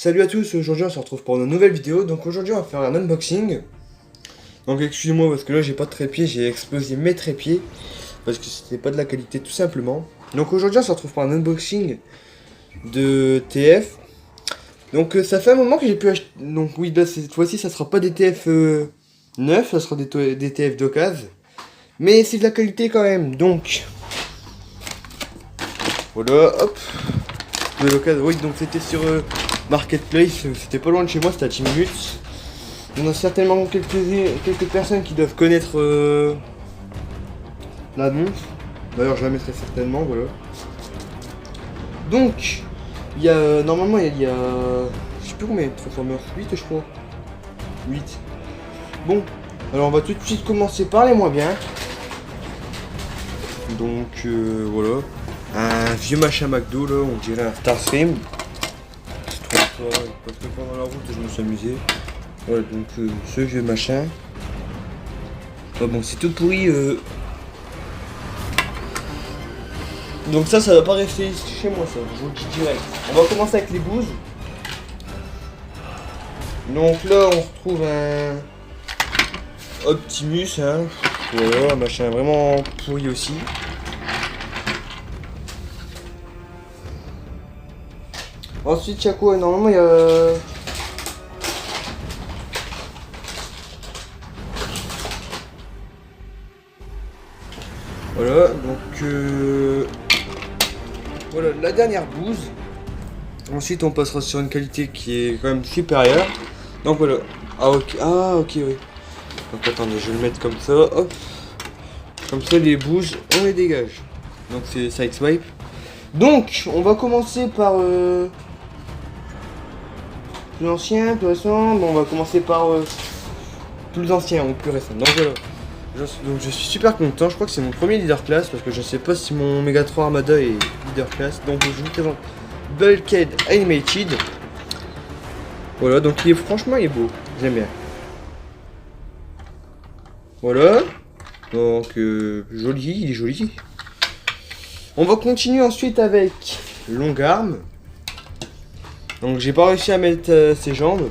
Salut à tous, aujourd'hui on se retrouve pour une nouvelle vidéo. Donc aujourd'hui on va faire un unboxing. Donc excusez-moi parce que là j'ai pas de trépied, j'ai explosé mes trépieds parce que c'était pas de la qualité tout simplement. Donc aujourd'hui on se retrouve pour un unboxing de TF. Donc ça fait un moment que j'ai pu acheter. Donc oui, là cette fois-ci ça sera pas des TF neufs, ça sera des TF d'occasion. Mais c'est de la qualité quand même. Donc voilà, hop, de l'occasion. Oui, donc c'était sur Marketplace, c'était pas loin de chez moi, c'était à 10 minutes. Il y en a certainement quelques personnes qui doivent connaître l'annonce. D'ailleurs, je la mettrai certainement, voilà. Donc, il y a normalement il y a je sais plus combien de Transformers, 8 je crois. 8. Bon, alors on va tout de suite commencer par les moins bien. Donc voilà. Un vieux machin McDo là, on dirait un Starscream. Parce que pendant la route je me suis amusé. Voilà, donc ce vieux machin. Ah bon, c'est tout pourri. Donc ça va pas rester chez moi, ça, je vous le dis direct. On va commencer avec les bouses. Donc là, on retrouve un Optimus, hein. Voilà, un machin vraiment pourri aussi. Ensuite, il y a quoi? Normalement, il y a... Voilà, donc... Voilà, la dernière bouse. Ensuite, on passera sur une qualité qui est quand même supérieure. Donc voilà. Ah, ok, oui. Donc attendez, je vais le mettre comme ça, hop. Comme ça, les bouses, on les dégage. Donc c'est Sideswipe. Donc, on va commencer par... plus ancien, plus récent. Bon, on va commencer par plus ancien ou plus récent. Donc voilà. Donc je suis super content. Je crois que c'est mon premier leader class parce que je sais pas si mon Megatron Armada est leader class. Donc je vous présente Bulkhead Animated. Voilà, donc franchement il est beau. J'aime bien. Voilà. Donc joli, il est joli. On va continuer ensuite avec Longarm. Donc j'ai pas réussi à mettre ses jambes.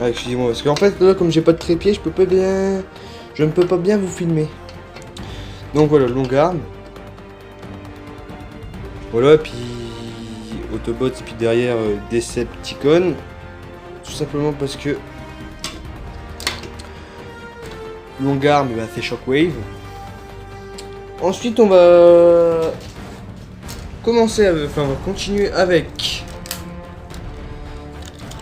Ah, excusez-moi, parce qu'en fait là comme j'ai pas de trépied, je ne peux pas bien vous filmer. Donc voilà, Longarm. Voilà, puis Autobots, et puis derrière Decepticon. Tout simplement parce que Longarm, bah, c'est Shockwave. Ensuite on va on va continuer avec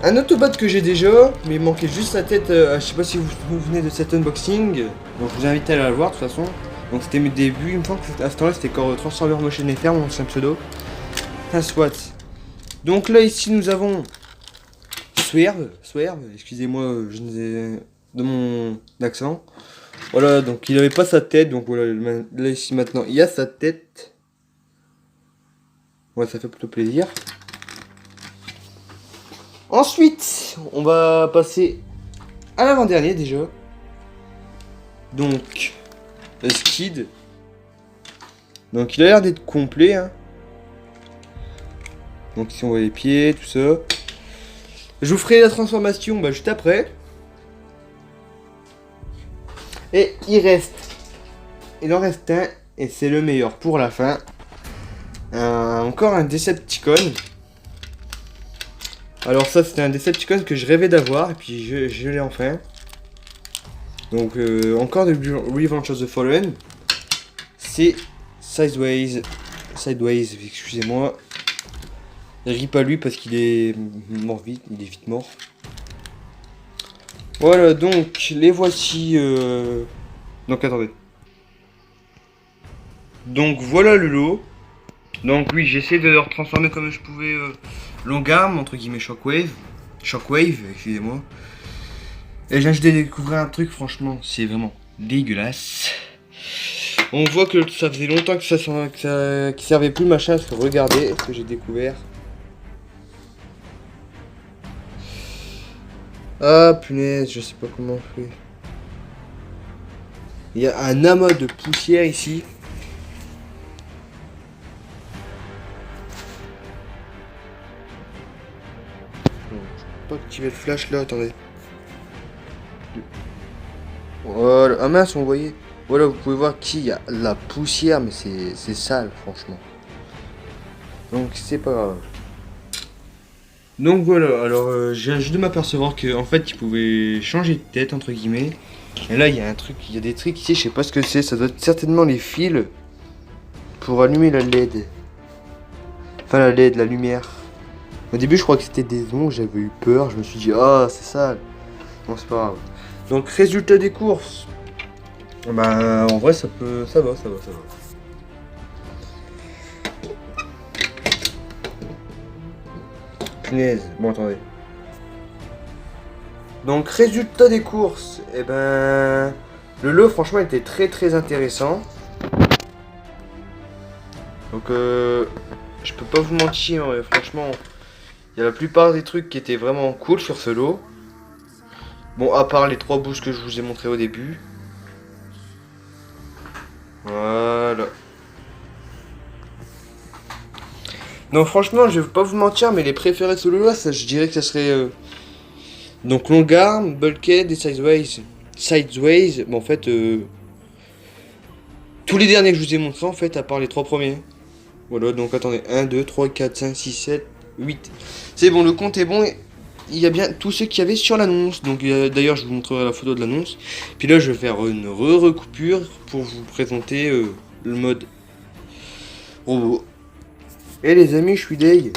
un Autobot que j'ai déjà, mais il manquait juste sa tête. Je sais pas si vous vous souvenez de cet unboxing, donc je vous invite à aller la voir de toute façon. Donc c'était mes débuts, il me semble que à ce temps-là c'était encore Transformer Motion FR, mon ancien pseudo. Un SWAT. Donc là ici nous avons Swerve, excusez-moi de mon accent. Voilà, donc il avait pas sa tête, donc voilà, là ici maintenant il y a sa tête. Ouais, ça fait plutôt plaisir. Ensuite, on va passer à l'avant-dernier déjà. Donc, le Skid. Donc il a l'air d'être complet, hein. Donc ici on voit les pieds, tout ça. Je vous ferai la transformation bah, juste après. Et il en reste un, et c'est le meilleur pour la fin. Encore un Decepticon. Alors ça c'était un Decepticon que je rêvais d'avoir, et puis je l'ai enfin. Donc encore de Revenge of the Fallen. C'est Sideways, excusez-moi. Rip à lui parce qu'il est mort vite, il est vite mort. Voilà, donc les voici. Donc attendez. Donc voilà le lot. Donc oui, j'essaie de le transformer comme je pouvais Longarm, entre guillemets Shockwave, excusez-moi. Et j'ai de découvrir un truc, franchement, c'est vraiment dégueulasse. On voit que ça faisait longtemps que qui servait plus le machin, parce que regardez ce que j'ai découvert. Ah punaise, je sais pas comment on fait. Il y a un amas de poussière ici. pas activer le flash là, attendez. Voilà, ah mince, on voyait. Voilà, vous pouvez voir qu'il y a la poussière, mais c'est sale, franchement. Donc c'est pas grave. Donc voilà, alors j'ai juste de m'apercevoir que en fait il pouvait changer de tête entre guillemets. Et là il y a un truc, il y a des trucs ici, je sais pas ce que c'est, ça doit être certainement les fils pour allumer la LED. Enfin la LED, la lumière. Au début je crois que c'était des ondes, j'avais eu peur, je me suis dit ah c'est sale. Bon c'est pas grave. Donc résultat des courses. Bah en vrai ça va, ça va. Punaise, bon attendez. Donc résultat des courses, et ben le lot franchement était très intéressant. Donc je peux pas vous mentir, franchement, il y a la plupart des trucs qui étaient vraiment cool sur ce lot. Bon à part les 3 boosts que je vous ai montré au début. Voilà. Non franchement je vais pas vous mentir mais les préférés de ce lot là je dirais que ça serait donc long arm, bulkhead et sideways. Bon en fait tous les derniers que je vous ai montrés en fait à part les 3 premiers. Voilà donc attendez 1, 2, 3, 4, 5, 6, 7, 8. C'est bon le compte est bon et il y a bien tous ceux qu'il y avait sur l'annonce. Donc d'ailleurs je vous montrerai la photo de l'annonce. Puis là je vais faire une recoupure pour vous présenter le mode robot. Et les amis, je suis deg.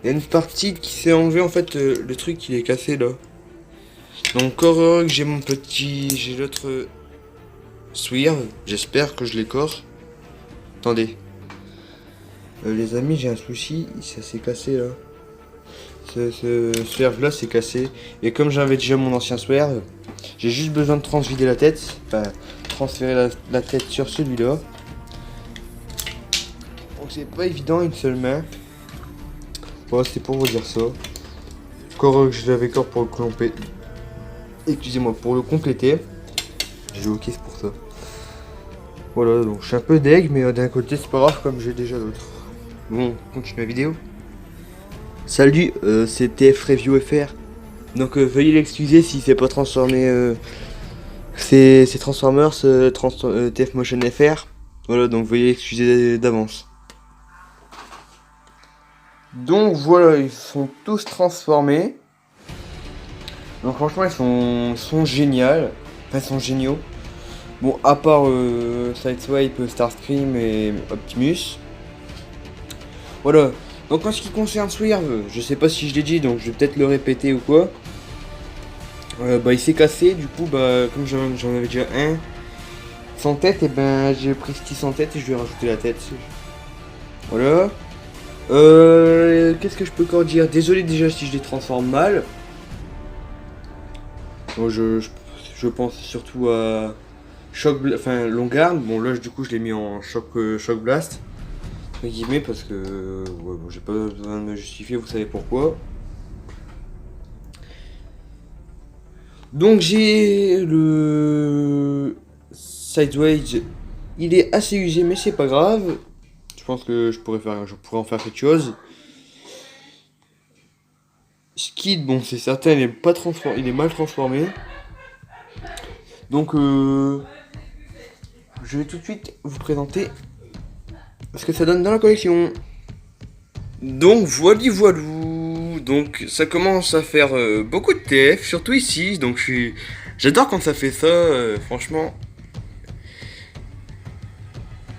Il y a une partie qui s'est enlevée en fait, le truc il est cassé là. Donc encore que j'ai mon petit, j'ai l'autre swerve. J'espère que je l'écorce. Attendez. Les amis, j'ai un souci, ça s'est cassé là. Ce swerve là s'est cassé. Et comme j'avais déjà mon ancien swerve, j'ai juste besoin de transvider la tête. Enfin, transférer la tête sur celui-là. Donc c'est pas évident une seule main. Bon, c'était pour vous dire ça. Encore que je l'avais pour le compléter. Excusez-moi, pour le compléter. J'ai dit ok, c'est pour ça. Voilà, donc je suis un peu deg, mais d'un côté c'est pas grave comme j'ai déjà d'autres. Bon, on continue la vidéo. Salut, c'était Freview FR. Donc veuillez l'excuser si c'est pas transformé. C'est Transformers TF Motion FR. Voilà, donc veuillez l'excuser d'avance. Donc voilà, ils sont tous transformés. Donc franchement ils sont géniaux. Enfin ils sont géniaux. Bon à part Sideswipe, Starscream et Optimus. Voilà. Donc en ce qui concerne Swerve, je sais pas si je l'ai dit donc je vais peut-être le répéter ou quoi. Bah il s'est cassé du coup bah comme j'en avais déjà un sans tête et ben j'ai pris ce qui sans tête et je lui ai rajouté la tête. Voilà. Qu'est-ce que je peux encore dire? Désolé déjà si je les transforme mal. Bon, je pense surtout à Long Arm. Bon là du coup je l'ai mis en Shock Blast entre guillemets parce que ouais, bon, j'ai pas besoin de me justifier, vous savez pourquoi. Donc j'ai le Sideways, il est assez usé mais c'est pas grave. Je pense que je pourrais en faire quelque chose. Skid, bon c'est certain, il est mal transformé. Donc je vais tout de suite vous présenter ce que ça donne dans la collection. Donc voilou. Donc ça commence à faire beaucoup de TF, surtout ici. Donc j'adore quand ça fait ça, franchement.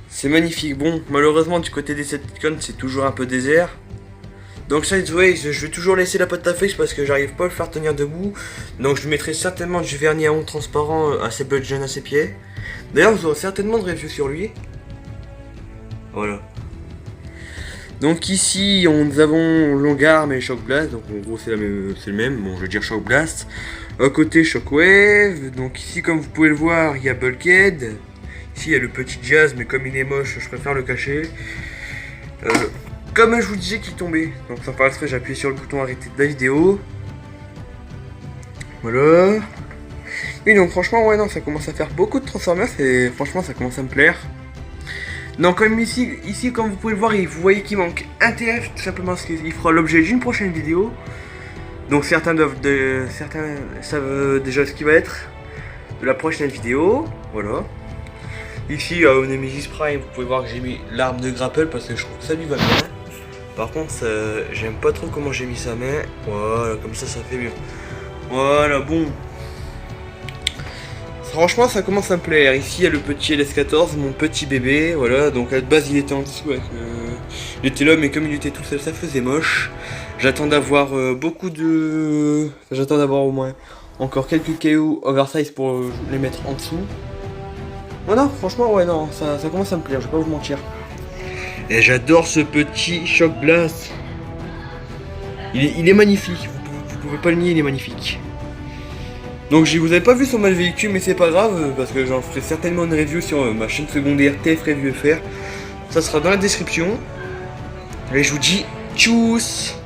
C'est magnifique. Bon, malheureusement du côté des Decepticons c'est toujours un peu désert. Donc Sideways, je vais toujours laisser la pâte à face parce que j'arrive pas à le faire tenir debout. Donc je mettrai certainement du vernis à ongles transparent à ses buttons, à ses pieds. D'ailleurs vous aurez certainement de reviews sur lui. Voilà. Donc ici nous avons Long Arm et Shock Blast. Donc en gros c'est le même. Bon je vais dire Shock Blast. À côté Shockwave. Donc ici comme vous pouvez le voir il y a Bulkhead. Ici il y a le petit Jazz mais comme il est moche je préfère le cacher. Comme je vous disais qu'il tombait, donc sans faire exprès j'ai appuyé sur le bouton arrêter de la vidéo. Voilà. Et donc franchement ouais non ça commence à faire beaucoup de Transformers et franchement ça commence à me plaire. Donc comme ici comme vous pouvez le voir vous voyez qu'il manque un TF tout simplement parce qu'il fera l'objet d'une prochaine vidéo. Donc certains savent déjà ce qui va être de la prochaine vidéo. Voilà. Ici au Nemesis Prime, vous pouvez voir que j'ai mis l'arme de grapple parce que je trouve que ça lui va bien. Par contre, j'aime pas trop comment j'ai mis sa main. Voilà, comme ça fait mieux. Voilà, bon. Franchement, ça commence à me plaire. Ici, il y a le petit LS14, mon petit bébé. Voilà, donc à la base, il était en dessous. Il était là, mais comme il était tout seul, ça faisait moche. J'attends d'avoir J'attends d'avoir au moins encore quelques KO oversize pour les mettre en dessous. Voilà, franchement, ouais, non, ça commence à me plaire, je vais pas vous mentir. Et j'adore ce petit Shock Blast. Il est magnifique, vous pouvez pas le nier, il est magnifique. Donc vous avez pas vu sur ma véhicule, mais c'est pas grave, parce que j'en ferai certainement une review sur ma chaîne secondaire TF Review FR. Ça sera dans la description. Et je vous dis tchuss.